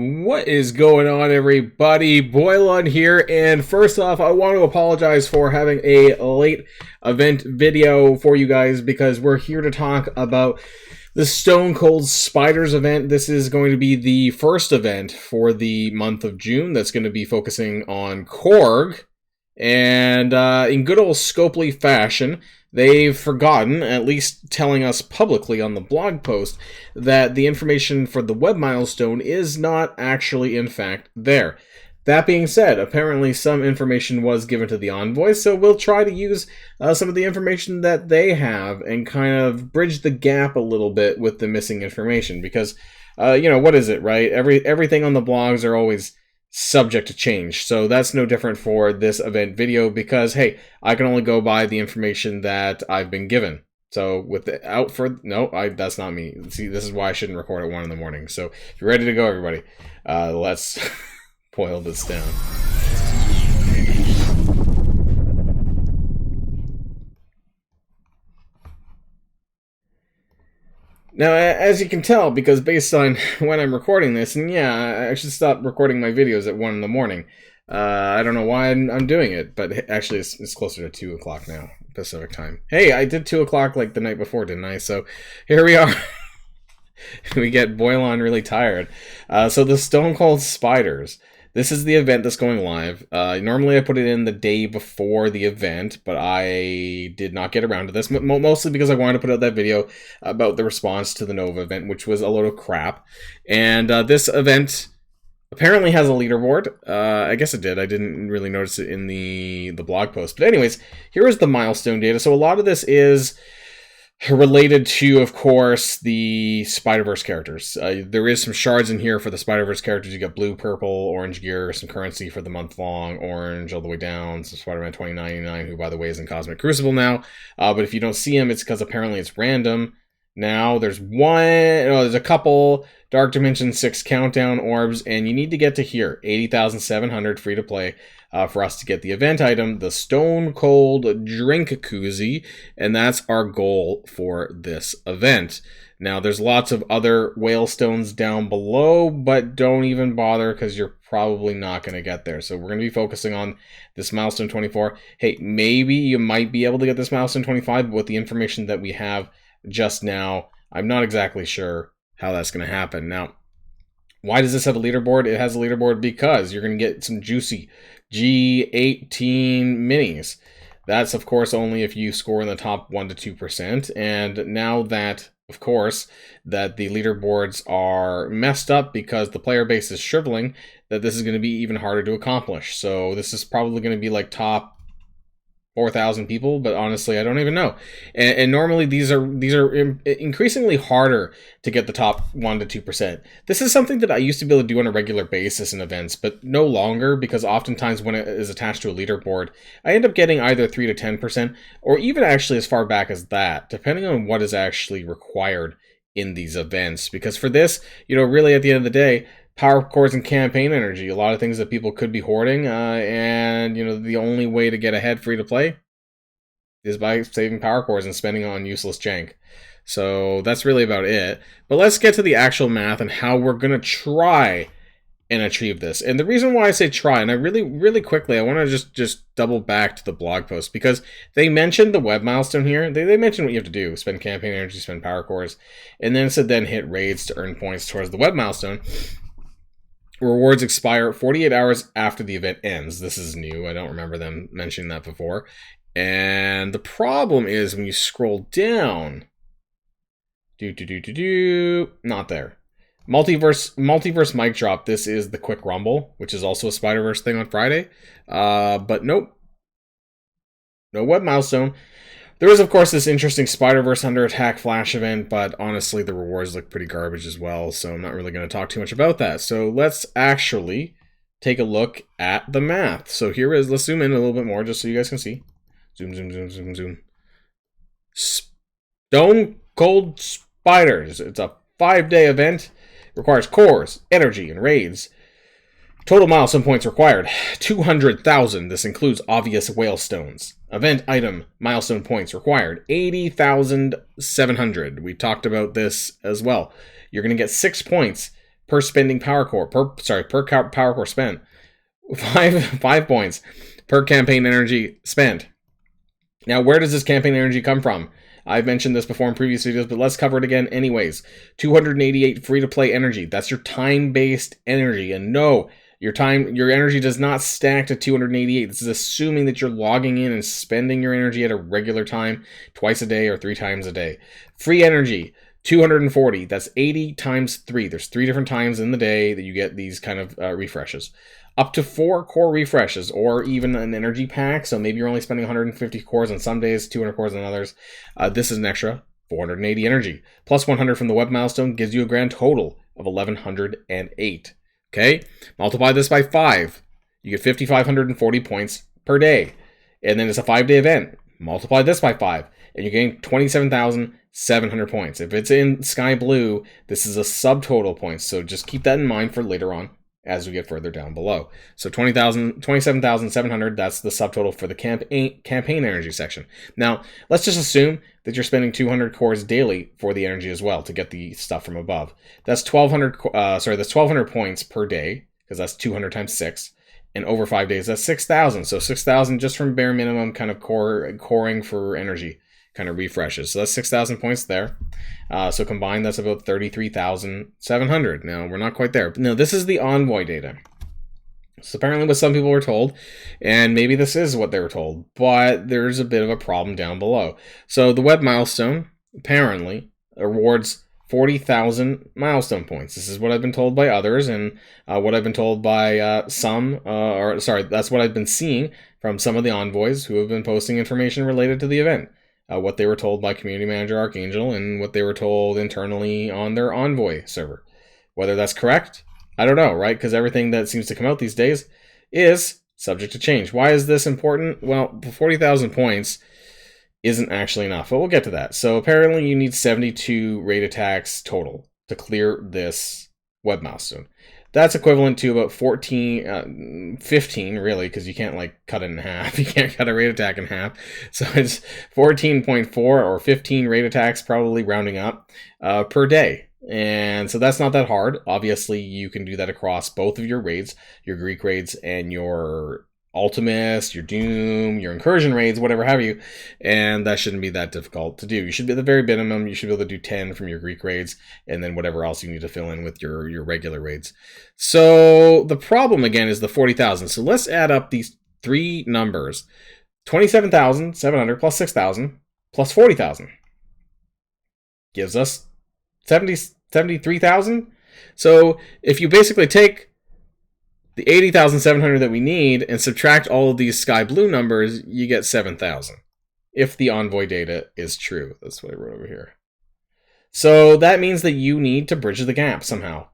What is going on, everybody? Boilon here, and first off, I want to apologize for having a late event video for you guys because we're here to talk about the Stone Cold Spiders event. This is going to be the first event for the month of June that's going to be focusing on Korg, and in good old Scopely fashion, they've forgotten, at least telling us publicly on the blog post, that the information for the web milestone is not actually, in fact, there. That being said, apparently some information was given to the envoys, so we'll try to use some of the information that they have and kind of bridge the gap a little bit with the missing information, because, what is it, right? Everything on the blogs are always subject to change, so that's no different for this event video because, hey, I can only go by the information that I've been given. So that's not me. See, this is why I shouldn't record at 1 in the morning. So if you're ready to go, everybody, let's boil this down. Now, as you can tell, because based on when I'm recording this, and yeah, I should stop recording my videos at 1 in the morning. I don't know why I'm doing it, but actually it's closer to 2 o'clock now, Pacific time. Hey, I did 2 o'clock like the night before, didn't I? So here we are. We get Boilon really tired. So the Stone Cold Spiders. This is the event that's going live. Normally I put it in the day before the event, but I did not get around to this, mostly because I wanted to put out that video about the response to the Nova event, which was a load of crap. And this event apparently has a leaderboard. I guess it did. I didn't really notice it in the blog post. But anyways, here is the milestone data. So a lot of this is related to, of course, the Spider-Verse characters. There is some shards in here for the Spider-Verse characters. You got blue, purple, orange gear, some currency for the month long, orange all the way down. So Spider-Man 2099, who, by the way, is in Cosmic Crucible now. But if you don't see him, it's because apparently it's random. Now, there's a couple Dark Dimension 6 countdown orbs, and you need to get to here, 80,700 free to play. For us to get the event item, the Stone Cold Drink Koozie, and that's our goal for this event. Now, there's lots of other whalestones down below, but don't even bother because you're probably not going to get there. So we're going to be focusing on this milestone 24. Hey, maybe you might be able to get this milestone 25, but with the information that we have just now, I'm not exactly sure how that's going to happen. Now, why does this have a leaderboard? It has a leaderboard because you're going to get some juicy G18 minis. That's, of course, only if you score in the top 1 to 2%. And now that, of course, that the leaderboards are messed up because the player base is shriveling, that this is going to be even harder to accomplish. So this is probably going to be like top 4,000 people, but honestly, I don't even know. And normally these are increasingly harder to get the top 1 to 2%. This is something that I used to be able to do on a regular basis in events, but no longer, because oftentimes when it is attached to a leaderboard, I end up getting either 3 to 10%, or even actually as far back as that, depending on what is actually required in these events. Because for this, really at the end of the day, power cores and campaign energy, a lot of things that people could be hoarding, and the only way to get ahead free to play is by saving power cores and spending on useless jank. So that's really about it. But let's get to the actual math and how we're going to try and achieve this. And the reason why I say try, and I really quickly, I want to just double back to the blog post, because they mentioned the web milestone here. They mentioned what you have to do: spend campaign energy, spend power cores, and then it said then hit raids to earn points towards the web milestone. Rewards expire 48 hours after the event ends. This is new. I don't remember them mentioning that before. And the problem is when you scroll down, not there. Multiverse mic drop. This is the quick rumble, which is also a Spider-Verse thing on Friday. But nope. No web milestone. There is, of course, this interesting Spider-Verse Under Attack Flash event, but honestly, the rewards look pretty garbage as well, so I'm not really going to talk too much about that. So let's actually take a look at the math. So here is, let's zoom in a little bit more just so you guys can see. Zoom, zoom, zoom, zoom, zoom. Stone Cold Spiders. It's a 5-day event. Requires cores, energy, and raids. Total milestone points required, 200,000. This includes obvious whalestones. Event item milestone points required, 80,700. We talked about this as well. You're going to get 6 points per spending power core, per power core spent. 5 points per campaign energy spent. Now, where does this campaign energy come from? I've mentioned this before in previous videos, but let's cover it again anyways. 288 free-to-play energy. That's your time-based energy. And no, your energy does not stack to 288. This is assuming that you're logging in and spending your energy at a regular time, twice a day or 3 times a day. Free energy, 240. That's 80 times 3. There's 3 different times in the day that you get these kind of refreshes. Up to 4 core refreshes, or even an energy pack. So maybe you're only spending 150 cores on some days, 200 cores on others. This is an extra 480 energy. Plus 100 from the web milestone gives you a grand total of 1108. Okay? Multiply this by 5. You get 5,540 points per day. And then it's a 5-day event. Multiply this by 5. And you're getting 27,700 points. If it's in sky blue, this is a subtotal points. So just keep that in mind for later on as we get further down below. So 27,700, that's the subtotal for the campaign energy section. Now, let's just assume that you're spending 200 cores daily for the energy as well to get the stuff from above. That's 1,200 points per day, because that's 200 times 6. And over 5 days, that's 6,000. So 6,000 just from bare minimum kind of coring for energy kind of refreshes. So that's 6,000 points there. So combined, that's about 33,700. Now, we're not quite there. No, this is the Envoy data. So apparently what some people were told, and maybe this is what they were told, but there's a bit of a problem down below. So the web milestone apparently awards 40,000 milestone points. This is what I've been told by others, and what I've been told by that's what I've been seeing from some of the envoys who have been posting information related to the event. What they were told by Community Manager Archangel and what they were told internally on their Envoy server. Whether that's correct, I don't know, right? Because everything that seems to come out these days is subject to change. Why is this important? Well, 40,000 points isn't actually enough, but we'll get to that. So apparently you need 72 raid attacks total to clear this web milestone. That's equivalent to about 15 really, because you can't like cut it in half. You can't cut a raid attack in half. So it's 14.4 or 15 raid attacks, probably rounding up, per day. And so that's not that hard. Obviously, you can do that across both of your raids, your Greek raids and your Ultimus, your Doom, your Incursion raids, whatever have you, and that shouldn't be that difficult to do. You should be at the very minimum, you should be able to do 10 from your Greek raids, and then whatever else you need to fill in with your regular raids. So the problem, again, is the 40,000. So let's add up these 3 numbers. 27,700 plus 6,000 plus 40,000 gives us 73,000. So if you basically take the 80,700 that we need and subtract all of these sky blue numbers, you get 7,000. If the Envoy data is true. That's what I wrote over here. So that means that you need to bridge the gap somehow.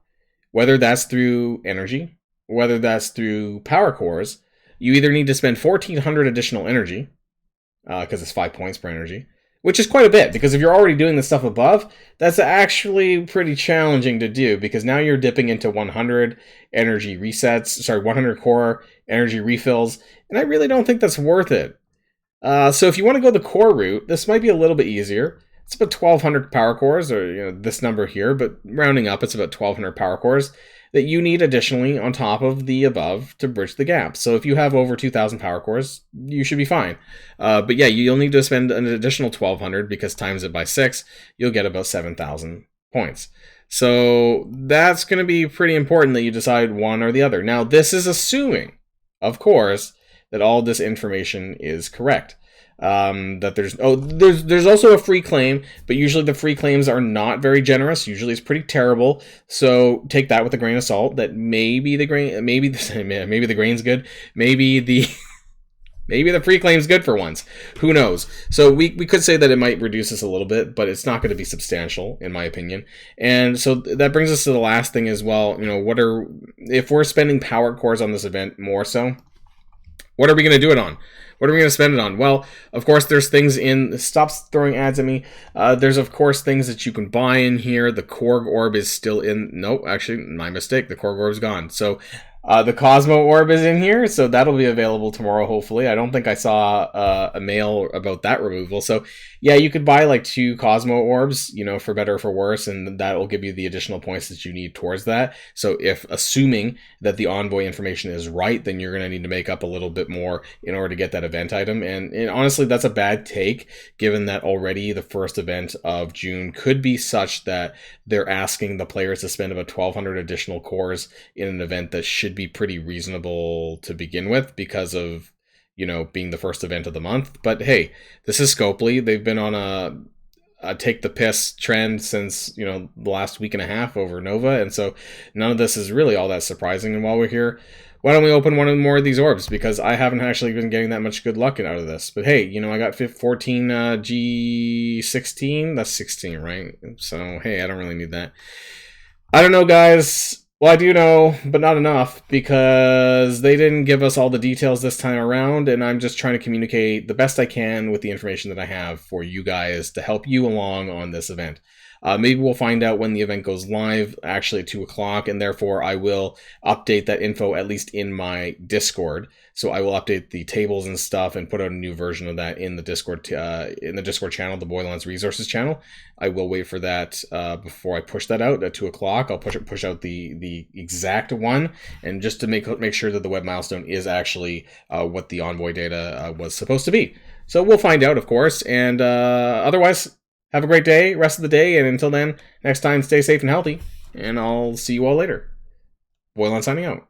Whether that's through energy, whether that's through power cores, you either need to spend 1,400 additional energy, because it's 5 points per energy, which is quite a bit, because if you're already doing the stuff above, that's actually pretty challenging to do, because now you're dipping into 100 energy resets, 100 core energy refills, and I really don't think that's worth it. So if you want to go the core route, this might be a little bit easier. It's about 1,200 power cores, or this number here, but rounding up, it's about 1,200 power cores that you need additionally on top of the above to bridge the gap. So if you have over 2,000 power cores, you should be fine. But yeah, you'll need to spend an additional 1,200 because times it by 6, you'll get about 7,000 points. So that's going to be pretty important that you decide one or the other. Now, this is assuming, of course, that all this information is correct. That there's also a free claim, but usually the free claims are not very generous. Usually it's pretty terrible. So take that with a grain of salt. That maybe the grain's good. Maybe the free claim's good for once. Who knows? So we could say that it might reduce this a little bit, but it's not going to be substantial, in my opinion. And so that brings us to the last thing as well. If we're spending power cores on this event more so, what are we going to do it on? What are we going to spend it on? Well, of course, there's things in... Stop throwing ads at me. There's, of course, things that you can buy in here. The Korg Orb is still in... Nope, actually, my mistake. The Korg Orb's gone. So The Cosmo Orb is in here, so that'll be available tomorrow, hopefully. I don't think I saw a mail about that removal. So, yeah, you could buy like 2 Cosmo Orbs, you know, for better or for worse, and that will give you the additional points that you need towards that. So, if assuming that the Envoy information is right, then you're going to need to make up a little bit more in order to get that event item. And honestly, that's a bad take, given that already the first event of June could be such that they're asking the players to spend about 1,200 additional cores in an event that should be pretty reasonable to begin with because of, you know, being the first event of the month. But hey, this is Scopely. They've been on a take the piss trend since, you know, the last week and a half over Nova, and so none of this is really all that surprising. And while we're here, why don't we open one more of these orbs, because I haven't actually been getting that much good luck out of this. But hey, you know, I got 14 G16, that's 16, right? So hey, I don't really need that. I don't know, guys. Well, I do know, but not enough, because they didn't give us all the details this time around, and I'm just trying to communicate the best I can with the information that I have for you guys to help you along on this event. Maybe we'll find out when the event goes live, actually at 2 o'clock, and therefore I will update that info at least in my Discord. So I will update the tables and stuff and put out a new version of that in the Discord channel, the Boilon's Resources channel. I will wait for that before I push that out at 2 o'clock. I'll push out the exact one, and just to make sure that the web milestone is actually what the Envoy data was supposed to be. So we'll find out, of course, and otherwise, have a great day, rest of the day, and until then, next time, stay safe and healthy, and I'll see you all later. Boilon signing out.